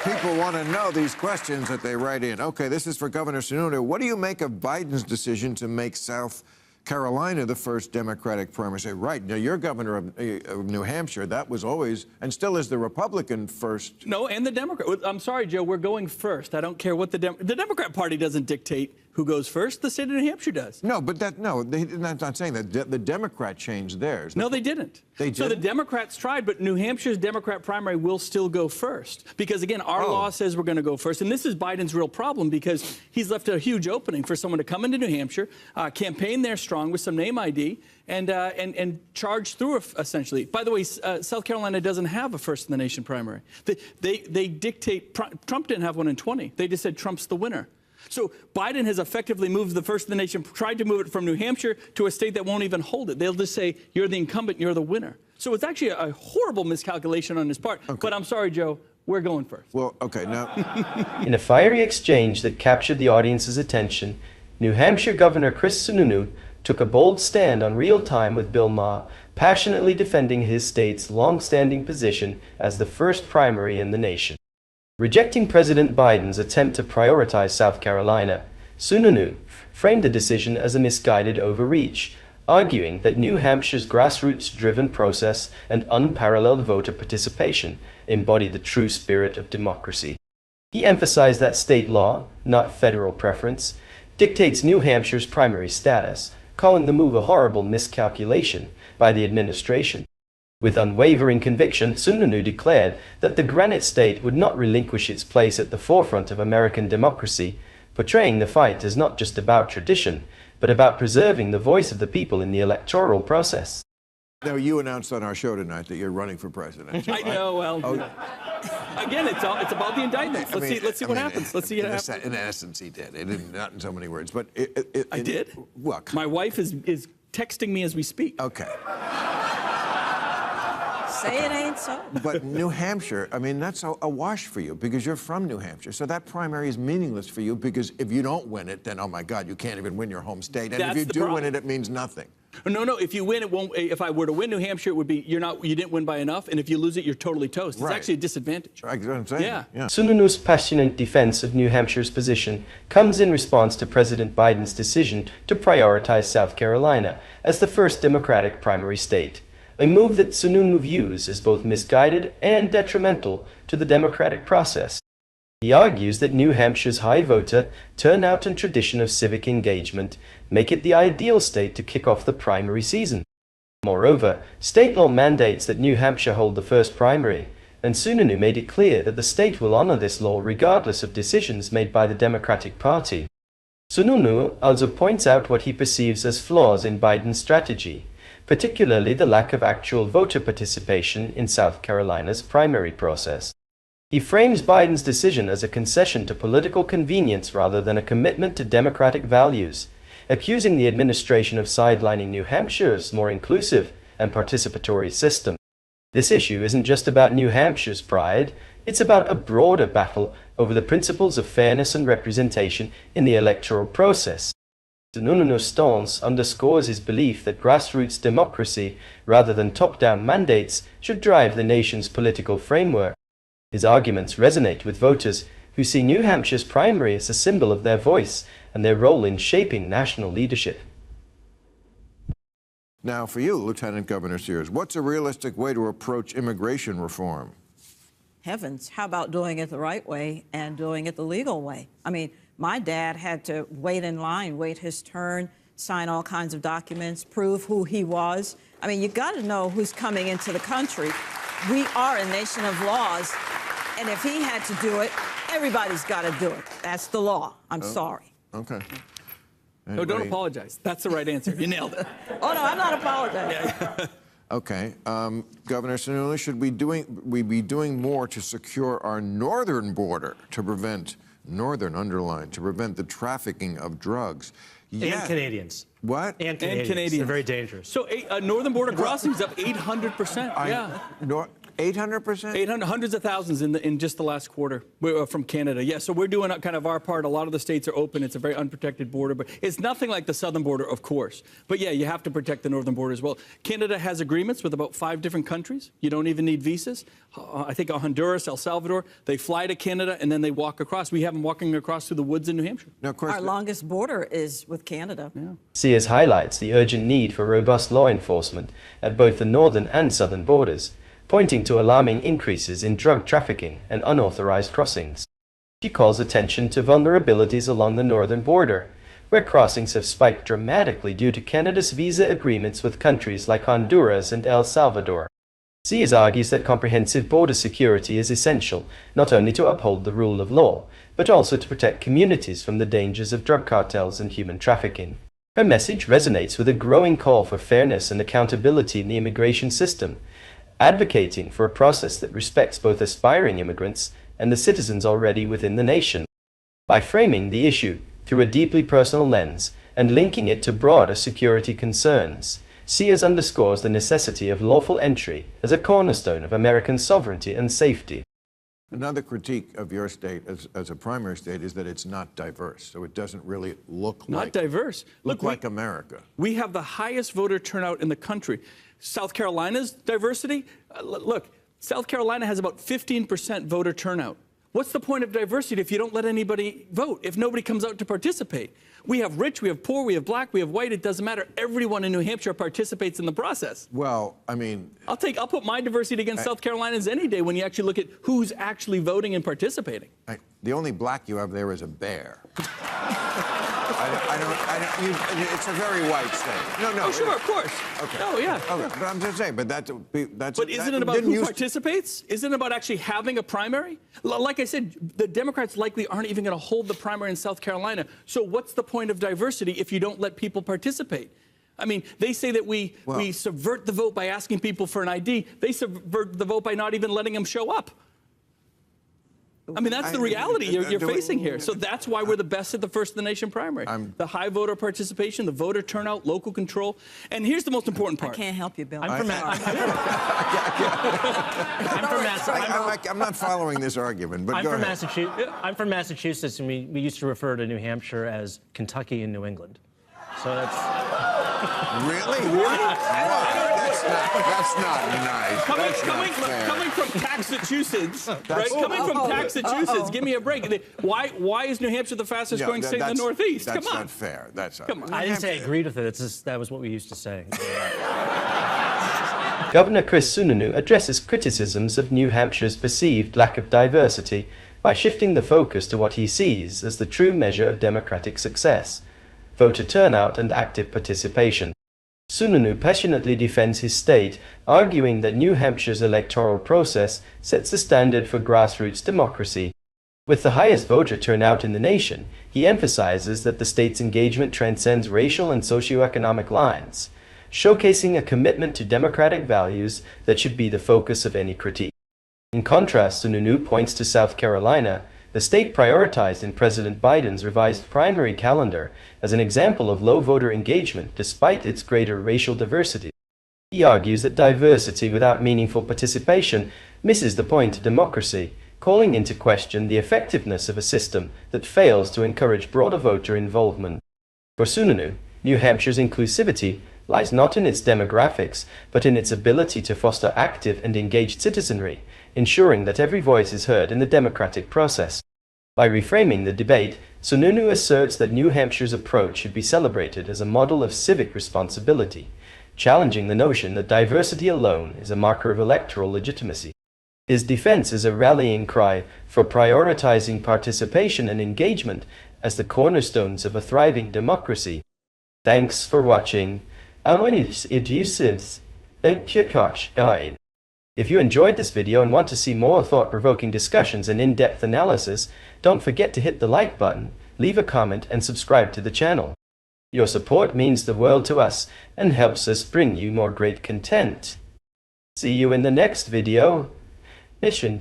people want to know these questions that they write in. Okay, this is for Governor Sununu. What do you make of Biden's decision to make South Carolina the first Democratic primary? Say, right, now you're governor of New Hampshire. That was always, and still is, the Republican first. No, and the Democrat. I'm sorry, Joe, we're going first. I don't care what the Democrat Party doesn't dictate who goes first. The state of New Hampshire does. No, but they're not saying that. The Democrat changed theirs. No, they didn't. They didn't? So the Democrats tried, but New Hampshire's Democrat primary will still go first. Because, again, our law says we're going to go first. And this is Biden's real problem because he's left a huge opening for someone to come into New Hampshire, campaign there strong with some name ID, and charge through, essentially. By the way, South Carolina doesn't have a first-in-the-nation primary. They dictate. Trump didn't have one in 20. They just said Trump's the winner. So Biden has effectively moved the first in the nation, tried to move it from New Hampshire to a state that won't even hold it. They'll just say, you're the incumbent, you're the winner. So it's actually a horrible miscalculation on his part. Okay. But I'm sorry, Joe, we're going first. Well, okay, now... In a fiery exchange that captured the audience's attention, New Hampshire Governor Chris Sununu took a bold stand on Real Time with Bill Maher, passionately defending his state's long-standing position as the first primary in the nation. Rejecting President Biden's attempt to prioritize South Carolina, Sununu framed the decision as a misguided overreach, arguing that New Hampshire's grassroots-driven process and unparalleled voter participation embody the true spirit of democracy. He emphasized that state law, not federal preference, dictates New Hampshire's primary status, calling the move a horrible miscalculation by the administration. With unwavering conviction, Sununu declared that the Granite State would not relinquish its place at the forefront of American democracy, portraying the fight as not just about tradition, but about preserving the voice of the people in the electoral process. Now, you announced on our show tonight that you're running for president. I know, well, again, it's about the indictments. Let's see what happens. Let's see what happens. In essence, he did. It didn't, not in so many words, but... I did? Well, my wife is texting me as we speak. Okay. Say it ain't so. But New Hampshire, I mean, that's a wash for you because you're from New Hampshire. So that primary is meaningless for you because if you don't win it, then, oh my God, you can't even win your home state. And if you do win it, it means nothing. No, if you win, it won't. If I were to win New Hampshire, it would be you didn't win by enough. And if you lose it, you're totally toast. It's actually a disadvantage. Right, that's what I'm saying. Yeah. Sununu's passionate defense of New Hampshire's position comes in response to President Biden's decision to prioritize South Carolina as the first Democratic primary state, a move that Sununu views as both misguided and detrimental to the democratic process. He argues that New Hampshire's high voter turnout and tradition of civic engagement make it the ideal state to kick off the primary season. Moreover, state law mandates that New Hampshire hold the first primary, and Sununu made it clear that the state will honor this law regardless of decisions made by the Democratic Party. Sununu also points out what he perceives as flaws in Biden's strategy, particularly the lack of actual voter participation in South Carolina's primary process. He frames Biden's decision as a concession to political convenience rather than a commitment to democratic values, accusing the administration of sidelining New Hampshire's more inclusive and participatory system. This issue isn't just about New Hampshire's pride, it's about a broader battle over the principles of fairness and representation in the electoral process. Sununu's stance underscores his belief that grassroots democracy, rather than top-down mandates, should drive the nation's political framework. His arguments resonate with voters who see New Hampshire's primary as a symbol of their voice and their role in shaping national leadership. Now, for you, Lieutenant Governor Sears, what's a realistic way to approach immigration reform? Heavens, how about doing it the right way and doing it the legal way? I mean, my dad had to wait in line, wait his turn, sign all kinds of documents, prove who he was. I mean, you got to know who's coming into the country. We are a nation of laws, and if he had to do it, everybody's got to do it. That's the law. I'm sorry. Okay. No, don't apologize. That's the right answer. You nailed it. Oh, no, I'm not apologizing. Yeah. Okay. Governor Sununu, should we be doing more to secure our northern border to prevent to prevent the trafficking of drugs? And Canadians. What? And Canadians. They're very dangerous. So northern border crossings up 800%. 800%? 800, hundreds of thousands in just the last quarter from Canada. Yeah, so we're doing kind of our part. A lot of the states are open. It's a very unprotected border, but it's nothing like the southern border, of course. But yeah, you have to protect the northern border as well. Canada has agreements with about 5 different countries. You don't even need visas. I think Honduras, El Salvador, they fly to Canada and then they walk across. We have them walking across through the woods in New Hampshire. Now, of course, Our longest border is with Canada. Yeah. Sears highlights the urgent need for robust law enforcement at both the northern and southern borders, pointing to alarming increases in drug trafficking and unauthorized crossings. She calls attention to vulnerabilities along the northern border, where crossings have spiked dramatically due to Canada's visa agreements with countries like Honduras and El Salvador. Sears argues that comprehensive border security is essential not only to uphold the rule of law, but also to protect communities from the dangers of drug cartels and human trafficking. Her message resonates with a growing call for fairness and accountability in the immigration system, advocating for a process that respects both aspiring immigrants and the citizens already within the nation. By framing the issue through a deeply personal lens and linking it to broader security concerns, Sears underscores the necessity of lawful entry as a cornerstone of American sovereignty and safety. another critique of your state as a primary state is that it's not diverse. So it doesn't really look Not diverse. Look like America. We have the highest voter turnout in the country. South Carolina's diversity, look, South Carolina has about 15% voter turnout. What's the point of diversity if you don't let anybody vote, if nobody comes out to participate? We have rich, we have poor, we have black, we have white. It doesn't matter. Everyone in New Hampshire participates in the process. Well, I mean... I'll put my diversity against South Carolina's any day when you actually look at who's actually voting and participating. The only black you have there is a bear. It's a very white state. No. Oh, sure, of course. Okay. Oh, yeah. Okay. But I'm just saying, that's... But isn't it about who participates? Isn't it about actually having a primary? Like I said, the Democrats likely aren't even going to hold the primary in South Carolina. So what's the point of diversity if you don't let people participate? I mean, they say that we subvert the vote by asking people for an ID. They subvert the vote by not even letting them show up. I mean, that's the reality you're facing here. So that's why we're the best at the First in the Nation primary. The high voter participation, the voter turnout, local control. And here's the most important part. I can't help you, Bill. I'm not following this argument, but go ahead. I'm from Massachusetts, and we used to refer to New Hampshire as Kentucky and New England. So that's... Really? That's not nice. Coming from Massachusetts, right? Coming from Massachusetts, give me a break. Why is New Hampshire the fastest growing state in the Northeast? That's Come on. not fair. Come on. I didn't say I agreed with it. That was what we used to say. Governor Chris Sununu addresses criticisms of New Hampshire's perceived lack of diversity by shifting the focus to what he sees as the true measure of democratic success: voter turnout and active participation. Sununu passionately defends his state, arguing that New Hampshire's electoral process sets the standard for grassroots democracy. With the highest voter turnout in the nation, he emphasizes that the state's engagement transcends racial and socioeconomic lines, showcasing a commitment to democratic values that should be the focus of any critique. In contrast, Sununu points to South Carolina, the state prioritized in President Biden's revised primary calendar, as an example of low voter engagement despite its greater racial diversity. He argues that diversity without meaningful participation misses the point of democracy, calling into question the effectiveness of a system that fails to encourage broader voter involvement. For Sununu, New Hampshire's inclusivity lies not in its demographics, but in its ability to foster active and engaged citizenry, ensuring that every voice is heard in the democratic process. By reframing the debate, Sununu asserts that New Hampshire's approach should be celebrated as a model of civic responsibility, challenging the notion that diversity alone is a marker of electoral legitimacy. His defense is a rallying cry for prioritizing participation and engagement as the cornerstones of a thriving democracy. Thanks for watching. If you enjoyed this video and want to see more thought-provoking discussions and in-depth analysis, don't forget to hit the like button, leave a comment, and subscribe to the channel. Your support means the world to us and helps us bring you more great content. See you in the next video. Mission